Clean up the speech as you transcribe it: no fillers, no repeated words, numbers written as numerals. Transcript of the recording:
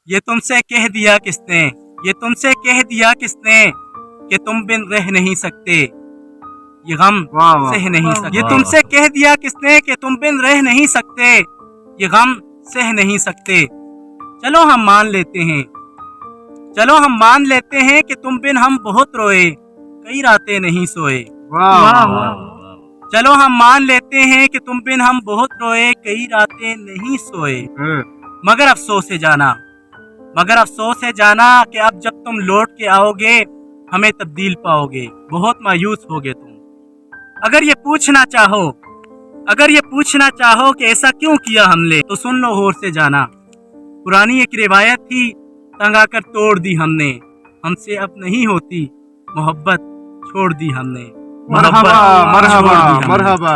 یہ تم سے کہہ دیا کس نے، یہ تم سے کہہ دیا کس نے کہ تم بن رہ نہیں سکتے، یہ غم سہ نہیں سکتے۔ یہ تم سے کہہ دیا کس نے کہ تم بن رہ نہیں سکتے، یہ غم سہ نہیں سکتے۔ چلو ہم مان لیتے ہیں، چلو ہم مان لیتے ہیں کہ تم بن ہم بہت روئے، کئی راتیں نہیں سوئے۔ چلو ہم مان لیتے ہیں کہ تم بن ہم بہت روئے، کئی راتیں نہیں سوئے۔ مگر افسوس ہے جانا، مگر افسوس ہے جانا کہ اب جب تم لوٹ کے آؤ گے ہمیں تبدیل پاؤ گے، بہت مایوس ہوگے تم۔ اگر یہ پوچھنا چاہو، اگر یہ پوچھنا چاہو کہ ایسا کیوں کیا ہم نے، تو سن لو غور سے جانا، پرانی ایک روایت تھی تنگ آ کر توڑ دی ہم نے، ہم سے اب نہیں ہوتی محبت چھوڑ دی ہم نے۔ مرحبا مرحبا مرحبا۔